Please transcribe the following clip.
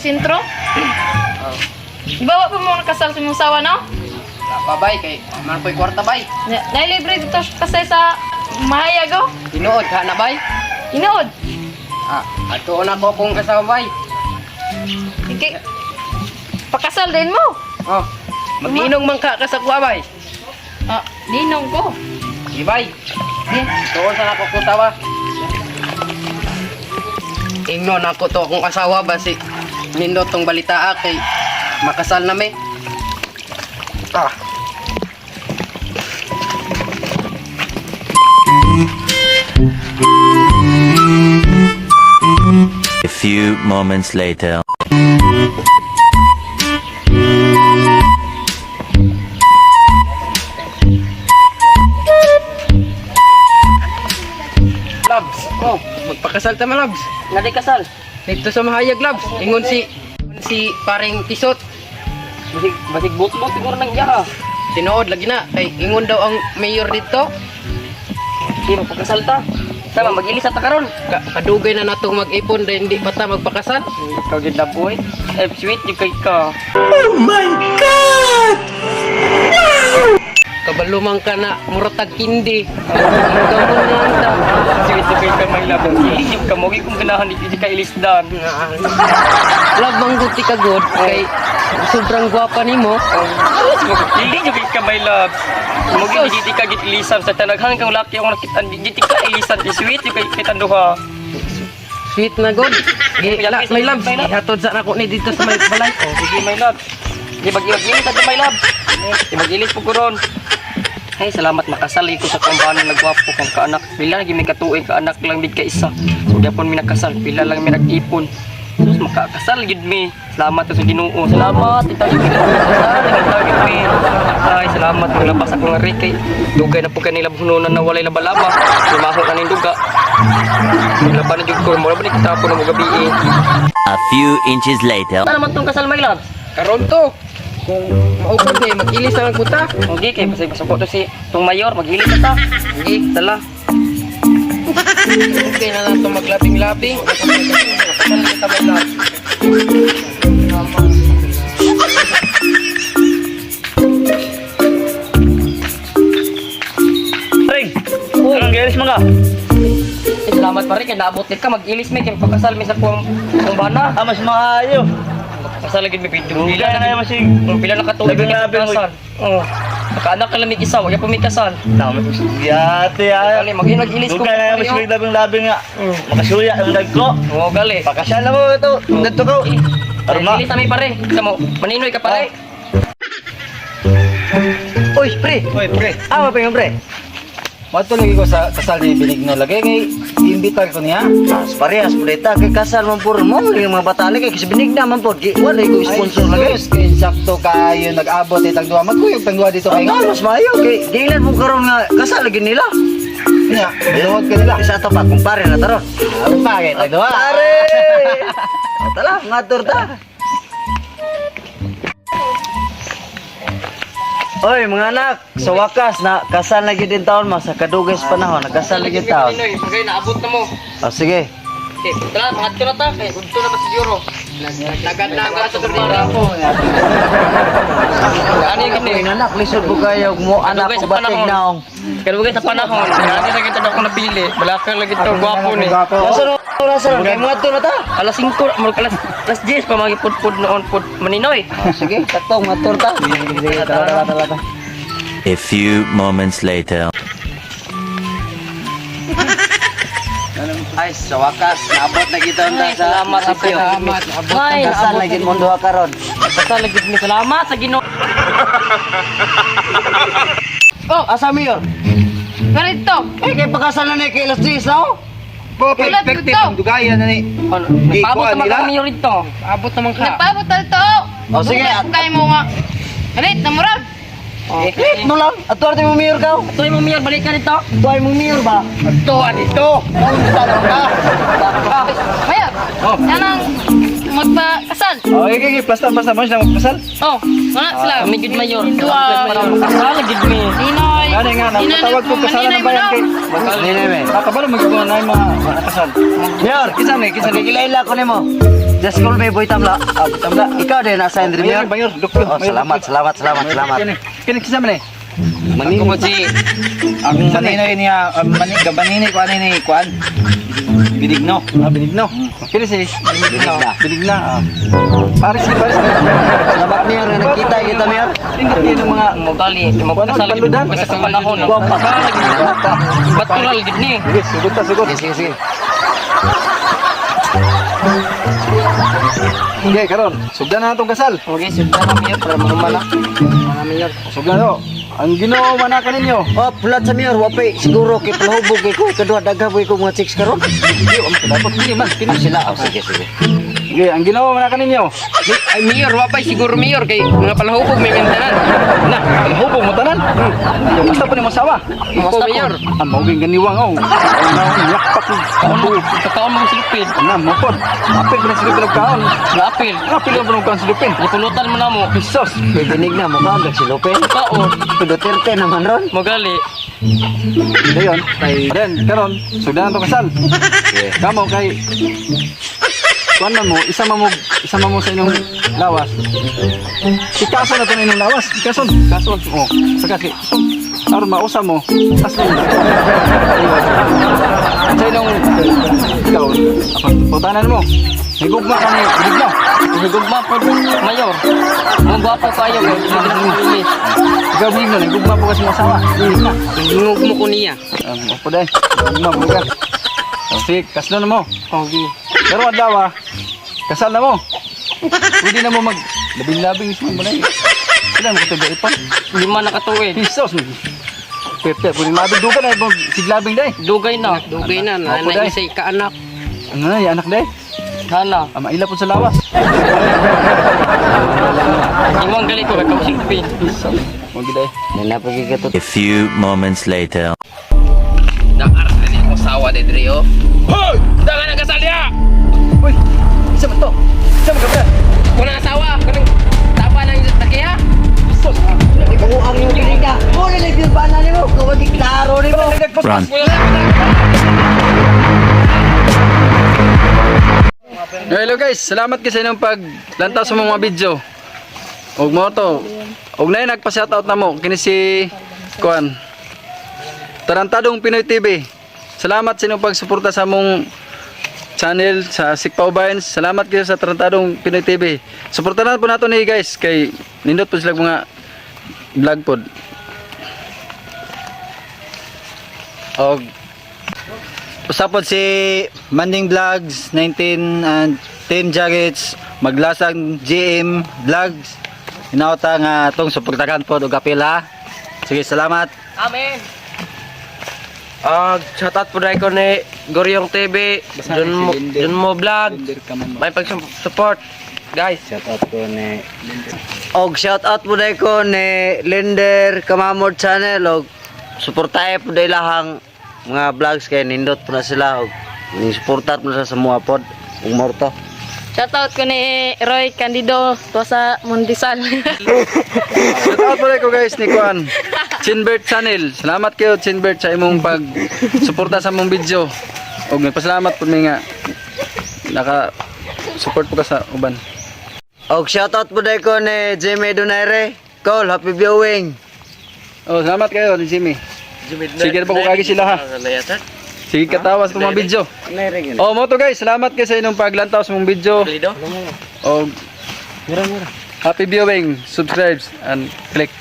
sentro. Oh. Ibawa pa mo nakasal sa mong sawa, no? Apa bay kay man ko'y kwarta bay. Nailibre dito kasi sa mahayag, oh. Tinuod ka na bay. Inood. Ato na ko kung kasama bay. Pakasal din mo. Oh. Mag-inong man ka sa kuha bay. Ninong ko. Di bay. Eh, Tuon sa ako kutawa. Ingnon ako to akong asawa ba si nindot tong balita kay makasal na me. A few moments later. Labs. Oh, magpakasal ta ma Labs. Nga di kasal. Dito sa mahayag Labs. Ingon si paring Tisot. Basig bot-bot siguro nang iya. Tinuod lagi na kay ingon daw ang mayor dito. Di magpakasal ta. Sama mag-ilis ta karon. Kadugay na natong mag-ipon dahil hindi pa ta magpakasal. Ikaw gid na boy. Sweet yung kay ka. Kabalumang ka na muratag kindi. Gamon lang ta. Sweet yung kay ka may labang. Ilis yung kamogi kung ganahan di ka ilisdan. Love mangguti ka good kay sobrang gwapa nimo. Ilis yung kay ka may love. Mogi di ka git ilisan sa tanaghan kang laki akong nakita di ka ilisan. Sweet yung kay tanduha. Sweet na good. May love. Ihatod sa nako ni dito sa may balay. Oh, sige my love. Di mag-ilis ta my love. Di mag-ilis po kuron. Hey, salamat makasal ko sa kumbahan na nagwapo kang kaanak. Pila lagi may katuig kaanak lang bid ka isa. So gyapon mi nakasal, pila lang mi nag-ipon. Sus makakasal gid mi. Salamat sa Ginoo. Salamat itaw gid mi. Ay, salamat maglabas ako nga kay dugay na po kanila bununan na walay laba-laba. Lumaho na ning duga. Laban na jud ko mo ba ni kita po na mo gabi. A few inches later. Ano naman tong kasal my love? Karon to. Kung maupod kay mag-ilis na magbuta. Okay, kay basig gusto to si tong mayor mag-ilis ta. Okay, tala. Okay na lang to maglabing-labing. Nakasal kita may love. Ring, anong gilis mo ka? Salamat pa rin kay naabot ka mag-ilis mi kay pagkasal mi sa kung bana. Mas maayo. Kasal lagi mi pito. Pila na kayo masig. Pila na katuig Labi ka na, kasal. Oh. Nakaanak ka lang may isa, wag pa may kasal. Naman ko yate ay. Gali mag-ilis ko. Dugay na mas labing-labing nga. Makasuya ang dagko. Oh, gali. Pakasya na mo ito. Dito ko. Arma. Ilis kami pare. Kita mo, maninoy ka pare. Uy, pre! Oy, pre. Ama pa yung pre. Matulog ko sa kasal ni Benigno lagi kay iimbitar ko niya. As parehas po dita kay kasal man puro mo yung mga bata kay kasi binig naman po. Wala ko sponsor lagi. Kay sakto kayo nag-abot itag duwa. Magkuyog tang duwa dito kay Nga, mas mayo kay gilan mo karon nga kasal lagi nila. Nya, binuot ka nila. Isa to pa kumpare na taron. Ang pagay tag duwa. Pare! Tala, ngatur ta. Oy, mga anak, sa wakas na kasal lagi din taon mas sa kadugay sa panahon, nagkasal lagi taon. Maninoy, magay naabot na mo. Sige. Okay, tara, pangatlo na ta. Kay gusto na ba siguro? Lagad na ako sa turnira ko. Ano yung gini? Mga anak, lisod po kayo mo anak Kadugay ko sa batig panahon. naong. Kaya bagay sa panahon. Kaya na kita ako napili. Balakang lagi to, gwapo ni. Nasa kay mga to na ta. Alas 5, alas 10 pa magipud-pud noon pud maninoy. Sige, taktong ngatur ta. Tala. A few moments later. Ay, sa wakas, naabot na kita Ay, salamat sa iyo. Ay, kasal lagi mo duha karon. Kasal lagi mi salamat sa Ginoo. Oh, asa mayor? Ganito. Eh, kay pakasal na ni kay Las 10 na oh. Po, Tulad perspective dito. ang dugayan na ni. Ano? Di Paabot ko, naman nila. kami rito. Abot naman ka. Nagpaabot na ito. Oh, sige. Kaya mo nga. Ganit, namurag. Click mo lang. Ato arte mo mayor ka. Tuloy mo miyak balik ka dito. Tuay mo mayor ba? Ito, dito. Kaya, yan ang magpakasal. Oh, okay, basta mo siya magpasal. Oh, wala sila. Kami gid mayor. Dua. Para makasal gid mi. Ninoy. Ano nga, napatawag ko kasalan ng bayan kay. Nene me. Kabalo magiging na yung mga kasal. Mayor, Kisa ni. Kilaila ko nimo. Just call me Boy Tamla. Tamla. Ikaw din nasa Andre Mayor. Mayor, doktor. Oh, salamat. Kini kisama ni. Ako po si Ang maninoy niya, gabanini ko ani ni kuan. Binigno. Binigno. Kini si Binigna. Paris. Salamat Mayor na nakita kita Mayor. Hindi ng mga Mogali, magkasal Paludan. sa panahon. Ba't ko lalagid ni? Sige, sugot. Sige. Okay, karon. Sugdan na itong kasal. Okay, sugdan na Mayor para mahumana. Mga Mayor. Sugdan to. Ang Ginoo manakan ninyo. Oh, pulat sa Mayor, wapay siguro kay palahubog kay ko kadua daghaboy ko mga chicks karon. Dapat hindi man. Sila, oh, sige. Okay, ang Ginoo manakan ninyo. Ay, Mayor, wapay siguro Mayor, kay mga palahubog may mintanan. Na, palahubog mo tanan. Basta pa ni masawa. Opo, Mayor. Ang mauging ganiwang oh. Ang yakpak ni. Pagkaon mo silupin. Na, mapod. Apil pa na sila pinagkaon. Napil. Apil na pa ng kansilupin. Ipulutan mo na mo. Pisos. Kay dinig na mo ka ang silupin. Kaon. Duterte naman ron. Mogali. Dayon. Then, karon, sugdan na itong kasal. Kamo kay kuan man mo, isa mo sa inyong lawas. Ikaso na ito na inyong lawas. Ikaso. Oh, saka si aron mausa mo. Tas mo. Sa inyong ikaw, putanan mo. Higugma ka ni Binigno. Higugma po Mayor. Mga gwapo kayo. Hindi Ikaw Binigno, higugma po kasi masawa. Ngug mo ko niya. Opo dahil. Higugma po ka. Sige, kaslo na mo. Okay. Pero adlaw kasal na mo. Pwede na mo mag labing-labing isman mo na yun. Sila mo kataga ipon. Hindi man nakatuwid. Pisos. Pepe, pwede labing duga na ibang siglabing day. Dugay na. Dugay na, Opo, nanay day. isa kaanak. Ano na, yung anak day? Hana. Maila po sa lawas. Imong gali ko kakaw silupin. Pisos. Huwag day. Nanapagi ka to. A few moments later. Dakar na niya kong sawa de Drio. Hoy! Dagan ang kasal niya! Uy! Isa mo to! Isa mo ka ba? Kuna asawa! Kanang tapa ng takiya! Pisos! Ang yung dinig na. Mo na yung banan ni mo. Kawag klaro ni mo. Run. Hello guys, salamat kasi inyong paglantaw sa mga video. Og mo to. Og na yun, nagpa-shoutout na mo. Kini si Kuan Tarantadong Pinoy TV. Salamat sa inyong pagsuporta sa mong channel sa Sikpaw Bayan. Salamat kayo sa Tarantadong Pinoy TV. Suportahan po nato ni guys kay nindot po sila mga vlog pod. Og usapod si Manding Vlogs 19 and Team Jaggets maglasang GM Vlogs. Inauta nga tong suportahan pod og apil ha. Sige, salamat. Amen. Shoutout po dahil ko ni Goryong TV. Dun mo vlog. May pag-support. Guys. Og shout out po dai ko ni Linder Kamamord channel og suportahe po dai lahang mga vlogs kay nindot po na sila og ni-suportat po na sa mga pod ug morto. Shoutout ko ni Roy Candido to sa Mundisal. Shoutout po dahil ko guys ni Kuan Chinbert channel. Salamat kayo Chinbert sa imong pag-suporta sa mong video. Og nagpasalamat po mi nga naka-support po ka sa uban. Og shout out po dai ko ni Jimmy Donaire. Call, happy viewing. Oh, salamat kayo ni Jimmy. Sige po ko kagi sila ha. Sige katawa sa mga video. Oh, mo to guys, salamat kayo sa inyong paglantaw sa mong video. Og happy viewing, subscribe and click.